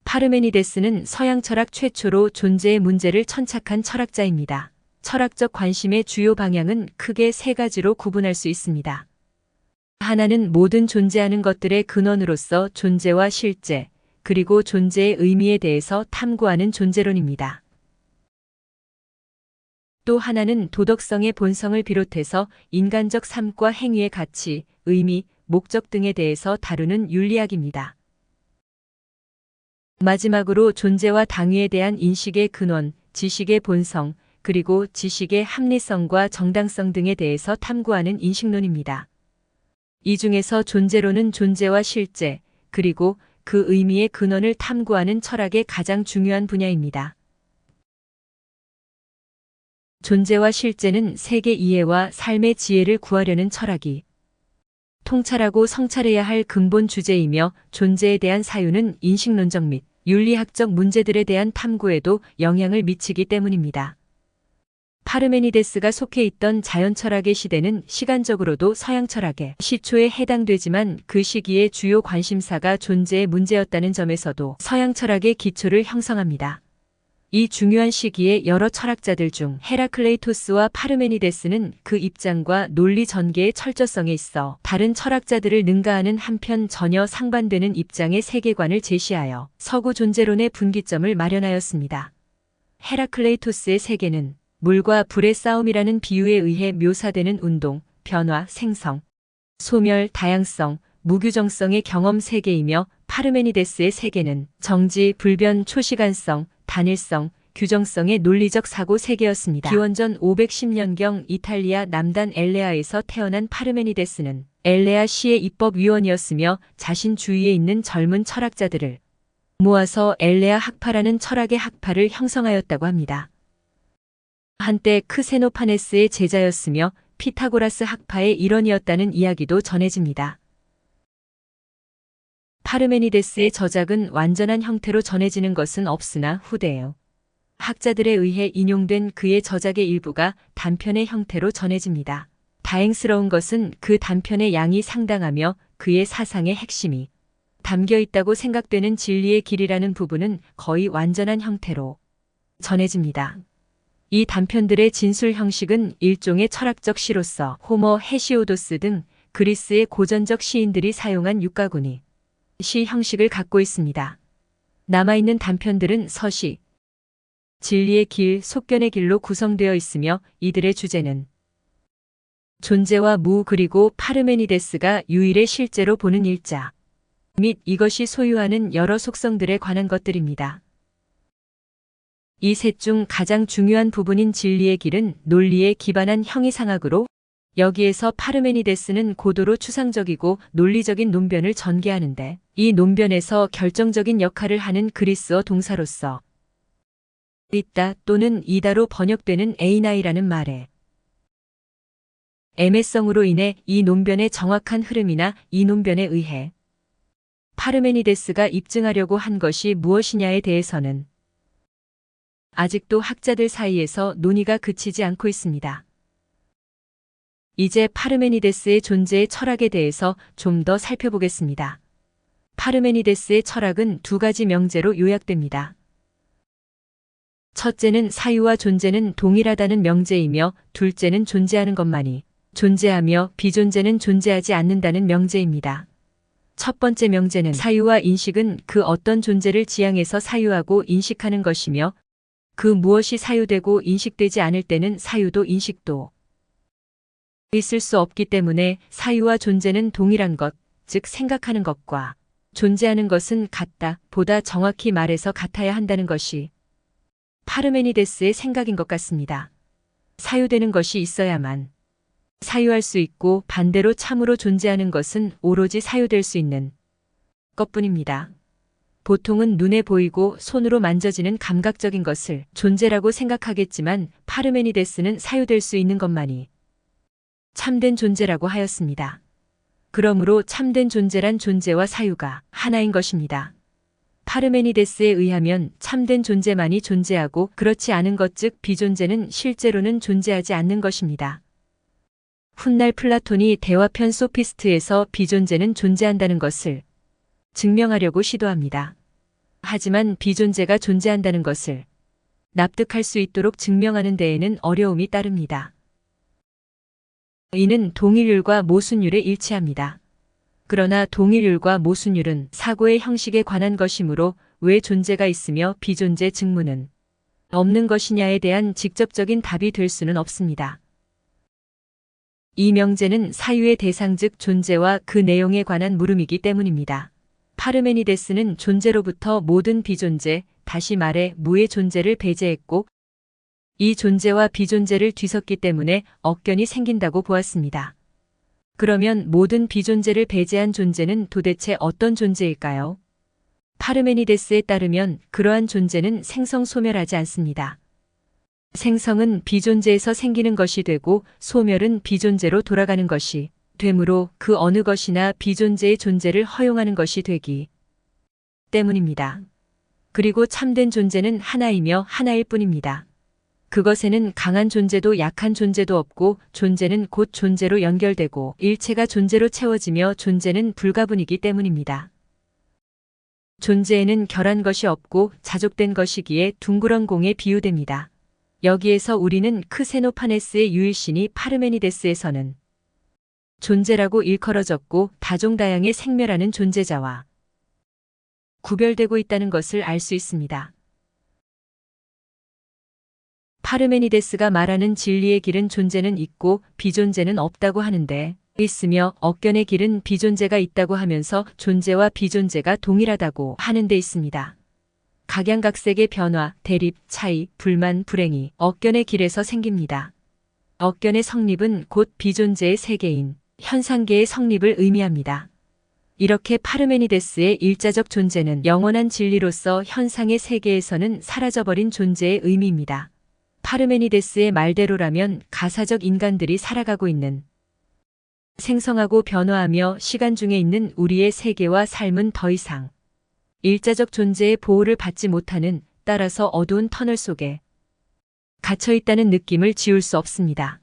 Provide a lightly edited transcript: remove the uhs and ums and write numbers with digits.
파르메니데스는 서양 철학 최초로 존재의 문제를 천착한 철학자입니다. 철학적 관심의 주요 방향은 크게 세 가지로 구분할 수 있습니다. 하나는 모든 존재하는 것들의 근원으로서 존재와 실제, 그리고 존재의 의미에 대해서 탐구하는 존재론입니다. 또 하나는 도덕성의 본성을 비롯해서 인간적 삶과 행위의 가치, 의미, 목적 등에 대해서 다루는 윤리학입니다. 마지막으로 존재와 당위에 대한 인식의 근원, 지식의 본성, 그리고 지식의 합리성과 정당성 등에 대해서 탐구하는 인식론입니다. 이 중에서 존재론은 존재와 실제, 그리고 그 의미의 근원을 탐구하는 철학의 가장 중요한 분야입니다. 존재와 실제는 세계 이해와 삶의 지혜를 구하려는 철학이 통찰하고 성찰해야 할 근본 주제이며, 존재에 대한 사유는 인식론적 및 윤리학적 문제들에 대한 탐구에도 영향을 미치기 때문입니다. 파르메니데스가 속해 있던 자연철학의 시대는 시간적으로도 서양 철학의 시초에 해당되지만, 그 시기의 주요 관심사가 존재의 문제였다는 점에서도 서양 철학의 기초를 형성합니다. 이 중요한 시기에 여러 철학자들 중 헤라클레이토스와 파르메니데스는 그 입장과 논리 전개의 철저성에 있어 다른 철학자들을 능가하는 한편 전혀 상반되는 입장의 세계관을 제시하여 서구 존재론의 분기점을 마련하였습니다. 헤라클레이토스의 세계는 물과 불의 싸움이라는 비유에 의해 묘사되는 운동, 변화, 생성, 소멸, 다양성, 무규정성의 경험 세계이며, 파르메니데스의 세계는 정지, 불변, 초시간성, 단일성, 규정성의 논리적 사고 세계였습니다. 기원전 510년경 이탈리아 남단 엘레아에서 태어난 파르메니데스는 엘레아 시의 입법위원이었으며, 자신 주위에 있는 젊은 철학자들을 모아서 엘레아 학파라는 철학의 학파를 형성하였다고 합니다. 한때 크세노파네스의 제자였으며 피타고라스 학파의 일원이었다는 이야기도 전해집니다. 파르메니데스의 저작은 완전한 형태로 전해지는 것은 없으나 후대에 학자들에 의해 인용된 그의 저작의 일부가 단편의 형태로 전해집니다. 다행스러운 것은 그 단편의 양이 상당하며 그의 사상의 핵심이 담겨 있다고 생각되는 진리의 길이라는 부분은 거의 완전한 형태로 전해집니다. 이 단편들의 진술 형식은 일종의 철학적 시로서 호머, 헤시오도스 등 그리스의 고전적 시인들이 사용한 육가구니 시 형식을 갖고 있습니다. 남아있는 단편들은 서시, 진리의 길, 속견의 길로 구성되어 있으며, 이들의 주제는 존재와 무, 그리고 파르메니데스가 유일의 실제로 보는 일자 및 이것이 소유하는 여러 속성들에 관한 것들입니다. 이 셋 중 가장 중요한 부분인 진리의 길은 논리에 기반한 형이상학으로, 여기에서 파르메니데스는 고도로 추상적이고 논리적인 논변을 전개하는데, 이 논변에서 결정적인 역할을 하는 그리스어 동사로서 있다 또는 이다로 번역되는 에이나이라는 말에 애매성으로 인해 이 논변의 정확한 흐름이나 이 논변에 의해 파르메니데스가 입증하려고 한 것이 무엇이냐에 대해서는 아직도 학자들 사이에서 논의가 그치지 않고 있습니다. 이제 파르메니데스의 존재의 철학에 대해서 좀 더 살펴보겠습니다. 파르메니데스의 철학은 두 가지 명제로 요약됩니다. 첫째는 사유와 존재는 동일하다는 명제이며, 둘째는 존재하는 것만이 존재하며 비존재는 존재하지 않는다는 명제입니다. 첫 번째 명제는 사유와 인식은 그 어떤 존재를 지향해서 사유하고 인식하는 것이며, 그 무엇이 사유되고 인식되지 않을 때는 사유도 인식도 있을 수 없기 때문에 사유와 존재는 동일한 것, 즉 생각하는 것과 존재하는 것은 같다, 보다 정확히 말해서 같아야 한다는 것이 파르메니데스의 생각인 것 같습니다. 사유되는 것이 있어야만 사유할 수 있고, 반대로 참으로 존재하는 것은 오로지 사유될 수 있는 것뿐입니다. 보통은 눈에 보이고 손으로 만져지는 감각적인 것을 존재라고 생각하겠지만, 파르메니데스는 사유될 수 있는 것만이 참된 존재라고 하였습니다. 그러므로 참된 존재란 존재와 사유가 하나인 것입니다. 파르메니데스에 의하면 참된 존재만이 존재하고, 그렇지 않은 것 즉 비존재는 실제로는 존재하지 않는 것입니다. 훗날 플라톤이 대화편 소피스트에서 비존재는 존재한다는 것을 증명하려고 시도합니다. 하지만 비존재가 존재한다는 것을 납득할 수 있도록 증명하는 데에는 어려움이 따릅니다. 이는 동일률과 모순율에 일치합니다. 그러나 동일률과 모순율은 사고의 형식에 관한 것이므로 왜 존재가 있으며 비존재 증문은 없는 것이냐에 대한 직접적인 답이 될 수는 없습니다. 이 명제는 사유의 대상 즉 존재와 그 내용에 관한 물음이기 때문입니다. 파르메니데스는 존재로부터 모든 비존재, 다시 말해 무의 존재를 배제했고 이 존재와 비존재를 뒤섞기 때문에 억견이 생긴다고 보았습니다. 그러면 모든 비존재를 배제한 존재는 도대체 어떤 존재일까요? 파르메니데스에 따르면 그러한 존재는 생성 소멸하지 않습니다. 생성은 비존재에서 생기는 것이 되고 소멸은 비존재로 돌아가는 것이 되므로 그 어느 것이나 비존재의 존재를 허용하는 것이 되기 때문입니다. 그리고 참된 존재는 하나이며 하나일 뿐입니다. 그것에는 강한 존재도 약한 존재도 없고 존재는 곧 존재로 연결되고 일체가 존재로 채워지며 존재는 불가분이기 때문입니다. 존재에는 결한 것이 없고 자족된 것이기에 둥그런 공에 비유됩니다. 여기에서 우리는 크세노파네스의 유일신이 파르메니데스에서는 존재라고 일컬어졌고 다종다양의 생멸하는 존재자와 구별되고 있다는 것을 알 수 있습니다. 파르메니데스가 말하는 진리의 길은 존재는 있고 비존재는 없다고 하는데 있으며 억견의 길은 비존재가 있다고 하면서 존재와 비존재가 동일하다고 하는 데 있습니다. 각양각색의 변화, 대립, 차이, 불만, 불행이 억견의 길에서 생깁니다. 억견의 성립은 곧 비존재의 세계인 현상계의 성립을 의미합니다. 이렇게 파르메니데스의 일자적 존재는 영원한 진리로서 현상의 세계에서는 사라져버린 존재의 의미입니다. 파르메니데스의 말대로라면 가사적 인간들이 살아가고 있는 생성하고 변화하며 시간 중에 있는 우리의 세계와 삶은 더 이상 일자적 존재의 보호를 받지 못하는 따라서 어두운 터널 속에 갇혀 있다는 느낌을 지울 수 없습니다.